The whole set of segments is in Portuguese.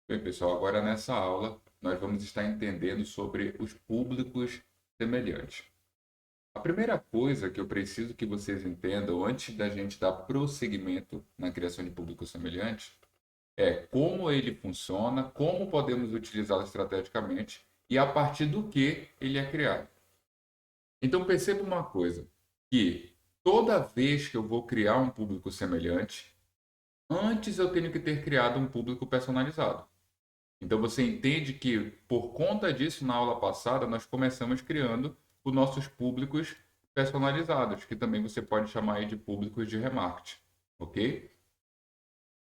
Bem, pessoal, agora nessa aula nós vamos estar entendendo sobre os públicos semelhantes. A primeira coisa que eu preciso que vocês entendam antes da gente dar prosseguimento na criação de públicos semelhantes é como ele funciona, como podemos utilizá-lo estrategicamente e a partir do que ele é criado. Então perceba uma coisa, que toda vez que eu vou criar um público semelhante, antes eu tenho que ter criado um público personalizado. Então você entende que por conta disso, na aula passada, nós começamos criando os nossos públicos personalizados, que também você pode chamar aí de públicos de remarketing, ok?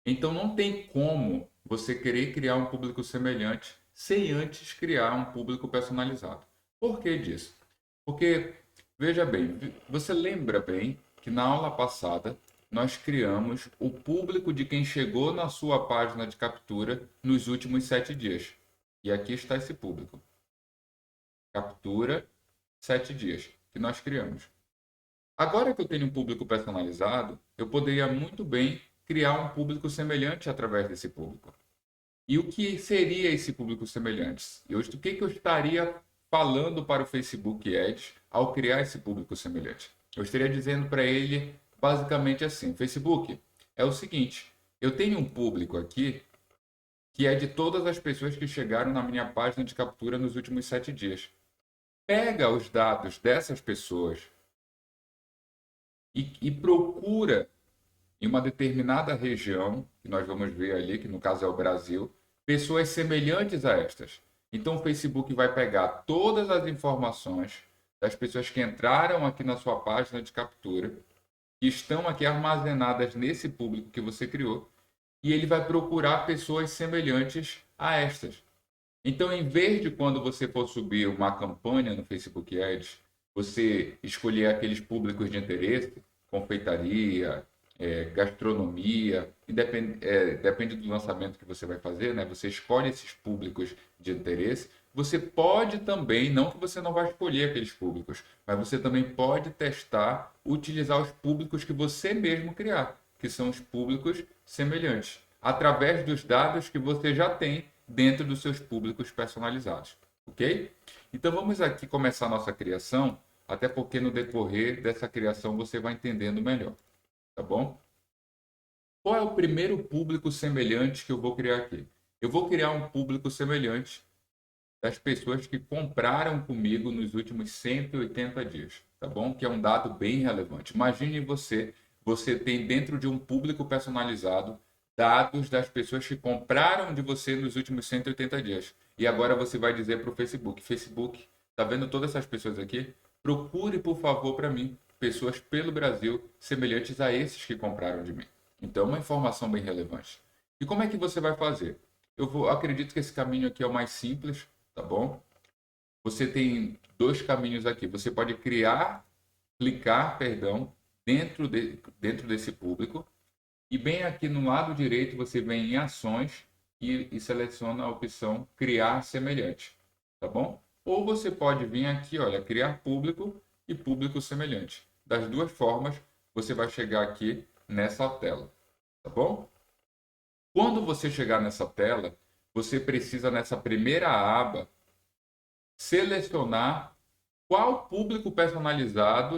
Então não tem como você querer criar um público semelhante sem antes criar um público personalizado. Por que disso? Porque, veja bem, você lembra bem que na aula passada nós criamos o público de quem chegou na sua página de captura nos últimos 7 dias. E aqui está esse público. Captura 7 dias, que nós criamos. Agora que eu tenho um público personalizado, eu poderia muito bem criar um público semelhante através desse público. E o que seria esse público semelhante? O que eu estaria falando para o Facebook Ads ao criar esse público semelhante? Eu estaria dizendo para ele basicamente assim: Facebook, é o seguinte, eu tenho um público aqui que é de todas as pessoas que chegaram na minha página de captura nos últimos 7 dias. Pega os dados dessas pessoas e procura em uma determinada região, que nós vamos ver ali, que no caso é o Brasil, pessoas semelhantes a estas. Então o Facebook vai pegar todas as informações das pessoas que entraram aqui na sua página de captura, que estão aqui armazenadas nesse público que você criou, e ele vai procurar pessoas semelhantes a estas. Então, em vez de quando você for subir uma campanha no Facebook Ads, você escolher aqueles públicos de interesse, confeitaria, gastronomia, e depende do lançamento que você vai fazer, né? Você escolhe esses públicos de interesse. Você pode também, não que você não vai escolher aqueles públicos, mas você também pode testar, utilizar os públicos que você mesmo criar, que são os públicos semelhantes, através dos dados que você já tem dentro dos seus públicos personalizados, ok? Então vamos aqui começar a nossa criação, até porque no decorrer dessa criação você vai entendendo melhor, tá bom? Qual é o primeiro público semelhante que eu vou criar aqui? Eu vou criar um público semelhante das pessoas que compraram comigo nos últimos 180 dias, tá bom? Que é um dado bem relevante. Imagine você tem dentro de um público personalizado dados das pessoas que compraram de você nos últimos 180 dias. E agora você vai dizer para o Facebook, Facebook, tá vendo todas essas pessoas aqui? Procure, por favor, para mim, pessoas pelo Brasil semelhantes a esses que compraram de mim. Então, é uma informação bem relevante. E como é que você vai fazer? Acredito que esse caminho aqui é o mais simples, tá bom? Você tem dois caminhos aqui. Você pode clicar, perdão, dentro desse público. E bem aqui no lado direito você vem em ações e seleciona a opção criar semelhante, tá bom? Ou você pode vir aqui, olha, criar público e público semelhante. Das duas formas, você vai chegar aqui nessa tela, tá bom? Quando você chegar nessa tela, você precisa nessa primeira aba selecionar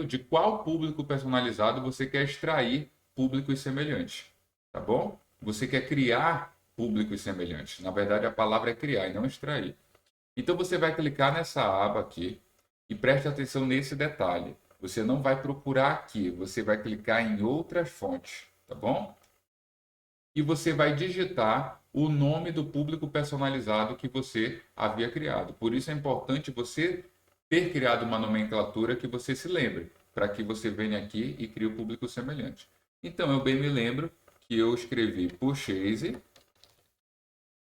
de qual público personalizado você quer extrair públicos semelhantes, tá bom? Você quer criar públicos semelhantes. Na verdade, a palavra é criar e não extrair. Então você vai clicar nessa aba aqui e preste atenção nesse detalhe. Você não vai procurar aqui, você vai clicar em outras fontes, tá bom? E você vai digitar o nome do público personalizado que você havia criado. Por isso é importante você ter criado uma nomenclatura que você se lembre, para que você venha aqui e crie o público semelhante. Então, eu bem me lembro que eu escrevi Purchase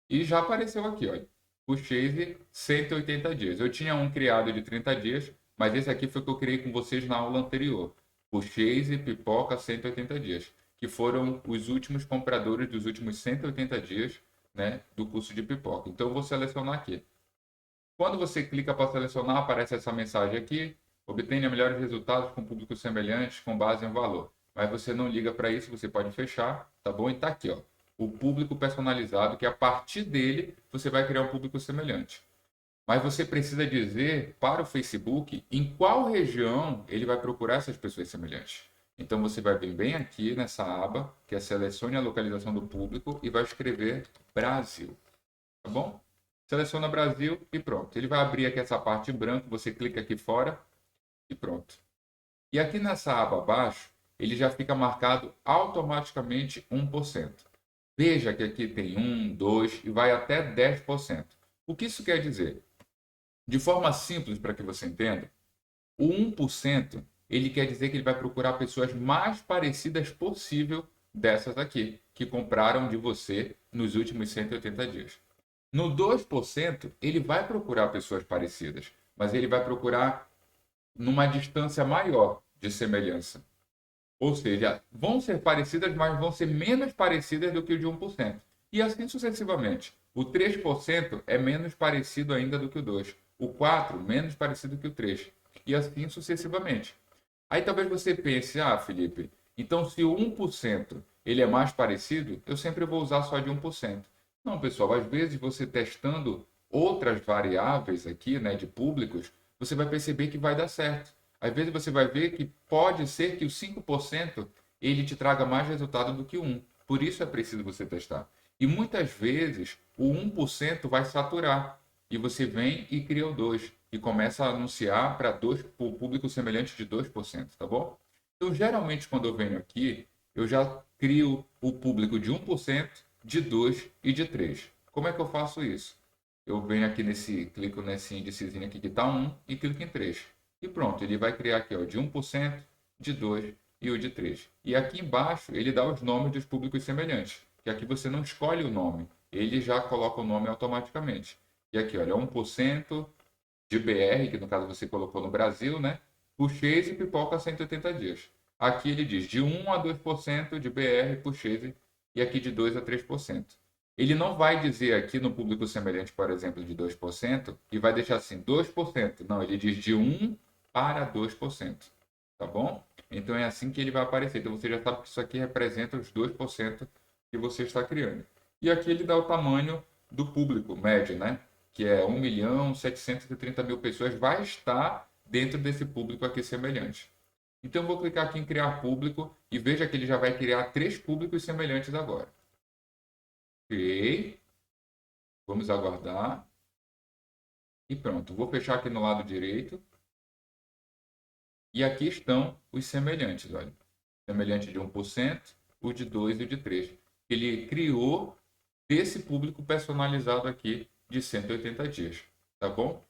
e já apareceu aqui, olha. Purchase 180 dias. Eu tinha um criado de 30 dias, mas esse aqui foi o que eu criei com vocês na aula anterior. Purchase Pipoca 180 dias, que foram os últimos compradores dos últimos 180 dias, né, do curso de pipoca. Então eu vou selecionar aqui. Quando você clica para selecionar, aparece essa mensagem aqui: obtenha melhores resultados com públicos semelhantes com base em valor. Mas você não liga para isso, você pode fechar, tá bom? E tá aqui, ó. o público personalizado, que a partir dele você vai criar um público semelhante. Mas você precisa dizer para o Facebook em qual região ele vai procurar essas pessoas semelhantes. Então você vai vir bem aqui nessa aba, que é selecione a localização do público e vai escrever Brasil, tá bom? Seleciona Brasil e pronto. Ele vai abrir aqui essa parte em branco, você clica aqui fora e pronto. E aqui nessa aba abaixo, ele já fica marcado automaticamente 1%. Veja que aqui tem 1, 2 e vai até 10%. O que isso quer dizer? De forma simples para que você entenda, o 1% ele quer dizer que ele vai procurar pessoas mais parecidas possível dessas aqui, que compraram de você nos últimos 180 dias. No 2%, ele vai procurar pessoas parecidas, mas ele vai procurar numa distância maior de semelhança. Ou seja, vão ser parecidas, mas vão ser menos parecidas do que o de 1%. E assim sucessivamente. O 3% é menos parecido ainda do que o 2%. O 4% menos parecido que o 3%. E assim sucessivamente. Aí talvez você pense, ah, Felipe, então se o 1% ele é mais parecido, eu sempre vou usar só de 1%. Não, pessoal, às vezes você testando outras variáveis aqui, né, de públicos, você vai perceber que vai dar certo. Às vezes você vai ver que pode ser que o 5% ele te traga mais resultado do que o 1%. Por isso é preciso você testar. E muitas vezes o 1% vai saturar e você vem e cria o 2% e começa a anunciar para o público semelhante de 2%, tá bom? Então, geralmente, quando eu venho aqui, eu já crio o público de 1%, de 2% e de 3%. Como é que eu faço isso? Eu venho aqui clico nesse índicezinho aqui que está 1 e clico em 3. E pronto, ele vai criar aqui ó, de 1%, de 2% e o de 3%. E aqui embaixo ele dá os nomes dos públicos semelhantes, que aqui você não escolhe o nome, ele já coloca o nome automaticamente. E aqui, olha, 1% de BR, que no caso você colocou no Brasil, né? Purchase e pipoca 180 dias. Aqui ele diz de 1 a 2% de BR, purchase, e aqui de 2 a 3%. Ele não vai dizer aqui no público semelhante, por exemplo, de 2%, e vai deixar assim, 2%. Não, ele diz de 1 para 2%. Tá bom? Então é assim que ele vai aparecer. Então você já sabe que isso aqui representa os 2% que você está criando. E aqui ele dá o tamanho do público médio, né? Que é 1.730.000 pessoas, vai estar dentro desse público aqui semelhante. Então eu vou clicar aqui em criar público e veja que ele já vai criar 3 públicos semelhantes agora. Criei. Vamos aguardar. E pronto. Vou fechar aqui no lado direito. E aqui estão os semelhantes, olha. Semelhante de 1%, o de 2% e o de 3%. Ele criou desse público personalizado aqui de 180 dias, tá bom?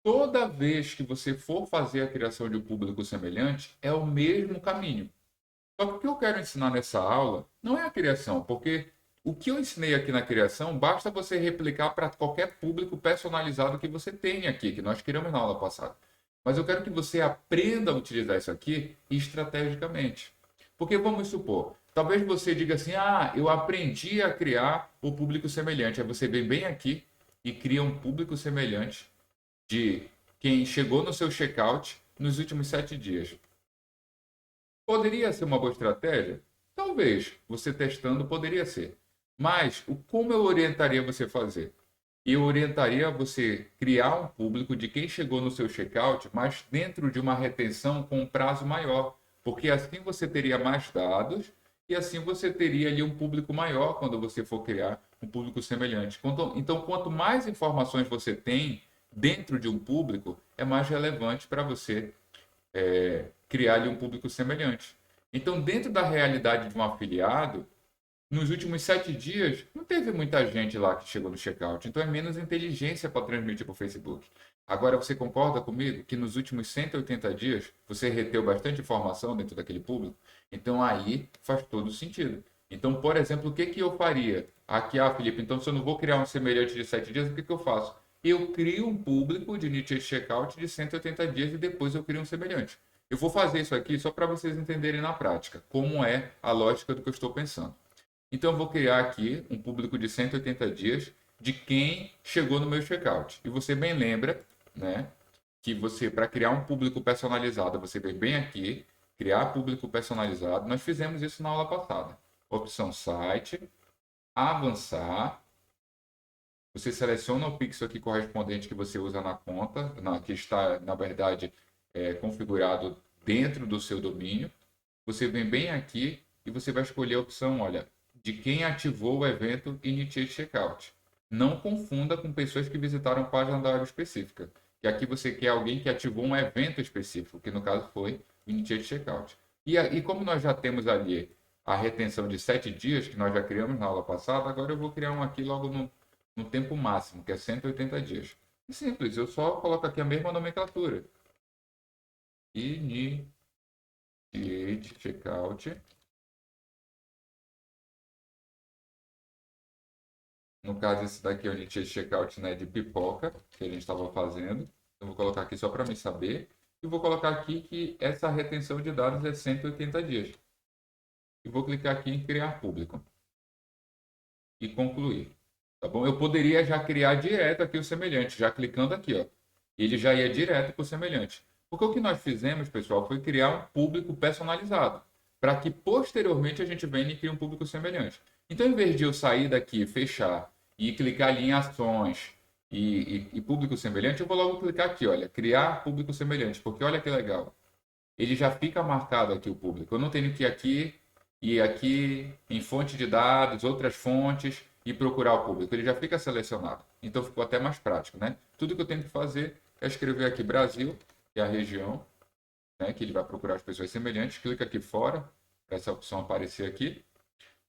Toda vez que você for fazer a criação de um público semelhante, é o mesmo caminho. Só que o que eu quero ensinar nessa aula não é a criação, porque o que eu ensinei aqui na criação, basta você replicar para qualquer público personalizado que você tenha aqui, que nós criamos na aula passada. Mas eu quero que você aprenda a utilizar isso aqui estrategicamente. Porque vamos supor, talvez você diga assim: ah, eu aprendi a criar o público semelhante. Aí você vem bem aqui e cria um público semelhante de quem chegou no seu checkout nos últimos 7 dias. Poderia ser uma boa estratégia? Talvez. Você testando poderia ser. Mas como eu orientaria você a fazer? Eu orientaria você criar um público de quem chegou no seu checkout, mas dentro de uma retenção com um prazo maior, porque assim você teria mais dados e assim você teria ali um público maior quando você for criar um público semelhante. Então, quanto mais informações você tem dentro de um público, é mais relevante para você criar ali um público semelhante. Então, dentro da realidade de um afiliado, nos últimos 7 dias, não teve muita gente lá que chegou no checkout. Então, é menos inteligência para transmitir para o Facebook. Agora, você concorda comigo que nos últimos 180 dias, você reteu bastante informação dentro daquele público? Então, aí faz todo sentido. Então, por exemplo, o que, que eu faria? Aqui, Felipe, então se eu não vou criar um semelhante de 7 dias, o que, que eu faço? Eu crio um público de Initiate Checkout de 180 dias e depois eu crio um semelhante. Eu vou fazer isso aqui só para vocês entenderem na prática como é a lógica do que eu estou pensando. Então, eu vou criar aqui um público de 180 dias de quem chegou no meu checkout. E você bem lembra, né, que você, para criar um público personalizado, você vem bem aqui, criar público personalizado. Nós fizemos isso na aula passada. Opção site, avançar, você seleciona o pixel aqui correspondente que você usa na conta, que está, na verdade, configurado dentro do seu domínio. Você vem bem aqui e você vai escolher a opção, olha, de quem ativou o evento Initiate Checkout. Não confunda com pessoas que visitaram página da web específica, que aqui você quer alguém que ativou um evento específico, que no caso foi o Initiate Checkout. E como nós já temos ali a retenção de 7 dias, que nós já criamos na aula passada, agora eu vou criar um aqui logo no tempo máximo, que é 180 dias. É simples, eu só coloco aqui a mesma nomenclatura. Initiate Checkout. No caso, esse daqui é o Initiate Checkout, né, de pipoca, que a gente estava fazendo. Eu vou colocar aqui só para me saber. E vou colocar aqui que essa retenção de dados é 180 dias. E vou clicar aqui em criar público. E concluir. Tá bom? Eu poderia já criar direto aqui o semelhante, já clicando aqui, ó. Ele já ia direto para o semelhante. Porque o que nós fizemos, pessoal, foi criar um público personalizado, para que posteriormente a gente venha e crie um público semelhante. Então, em vez de eu sair daqui, fechar e clicar ali em ações e público semelhante, eu vou logo clicar aqui, olha, criar público semelhante, porque olha que legal. Ele já fica marcado aqui o público. Eu não tenho que ir aqui e aqui em fonte de dados, outras fontes e procurar o público. Ele já fica selecionado. Então ficou até mais prático, né? Tudo que eu tenho que fazer é escrever aqui Brasil, que é a região, né, que ele vai procurar as pessoas semelhantes. Clica aqui fora para essa opção aparecer aqui.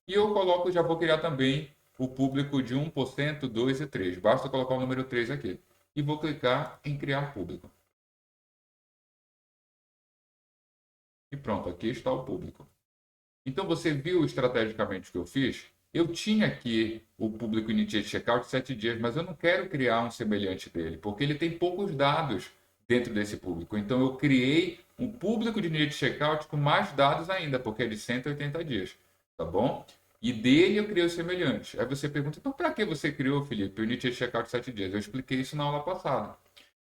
E eu coloco, já vou criar também o público de 1%, 2 e 3. Basta colocar o número 3 aqui. E vou clicar em criar público. E pronto, aqui está o público. Então você viu estrategicamente o que eu fiz? Eu tinha aqui o público Initiate Checkout 7 dias, mas eu não quero criar um semelhante dele, porque ele tem poucos dados dentro desse público. Então eu criei um público de Initiate Checkout com mais dados ainda, porque é de 180 dias, tá bom? E dele eu criei o semelhante. Aí você pergunta, então para que você criou, Felipe, o Initiate Checkout 7 dias? Eu expliquei isso na aula passada.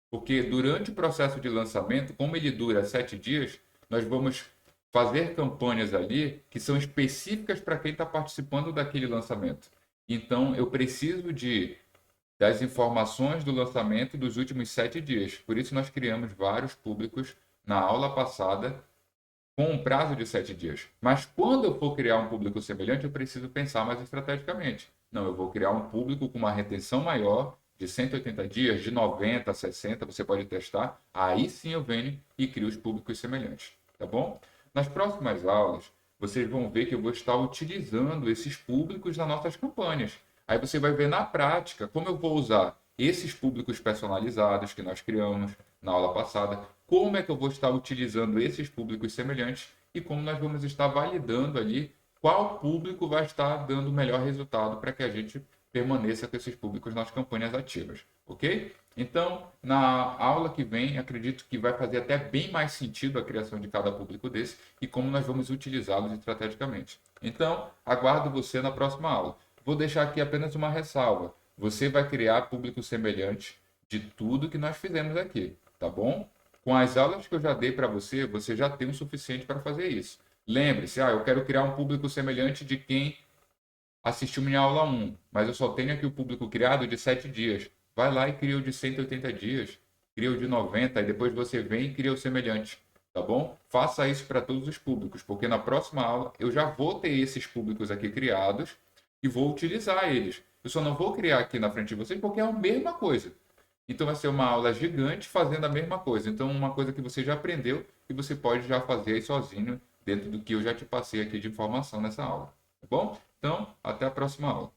Porque durante o processo de lançamento, como ele dura 7 dias, nós vamos fazer campanhas ali que são específicas para quem está participando daquele lançamento. Então, eu preciso das informações do lançamento dos últimos 7 dias. Por isso, nós criamos vários públicos na aula passada com um prazo de 7 dias. Mas quando eu for criar um público semelhante, eu preciso pensar mais estrategicamente. Não, eu vou criar um público com uma retenção maior, de 180 dias, de 90 a 60, você pode testar. Aí sim eu venho e crio os públicos semelhantes, tá bom? Nas próximas aulas, vocês vão ver que eu vou estar utilizando esses públicos nas nossas campanhas. Aí você vai ver na prática como eu vou usar esses públicos personalizados que nós criamos na aula passada, como é que eu vou estar utilizando esses públicos semelhantes e como nós vamos estar validando ali qual público vai estar dando o melhor resultado para que a gente permaneça com esses públicos nas campanhas ativas, ok? Então, na aula que vem, acredito que vai fazer até bem mais sentido a criação de cada público desse e como nós vamos utilizá-los estrategicamente. Então, aguardo você na próxima aula. Vou deixar aqui apenas uma ressalva. Você vai criar público semelhante de tudo que nós fizemos aqui, tá bom? Com as aulas que eu já dei para você, você já tem o suficiente para fazer isso. Lembre-se, eu quero criar um público semelhante de quem assistiu minha aula 1, mas eu só tenho aqui o público criado de 7 dias. Vai lá e cria o de 180 dias, cria o de 90, e depois você vem e cria o semelhante, tá bom? Faça isso para todos os públicos, porque na próxima aula eu já vou ter esses públicos aqui criados e vou utilizar eles. Eu só não vou criar aqui na frente de vocês porque é a mesma coisa. Então vai ser uma aula gigante fazendo a mesma coisa. Então uma coisa que você já aprendeu e você pode já fazer aí sozinho dentro do que eu já te passei aqui de informação nessa aula, tá bom? Então, até a próxima aula.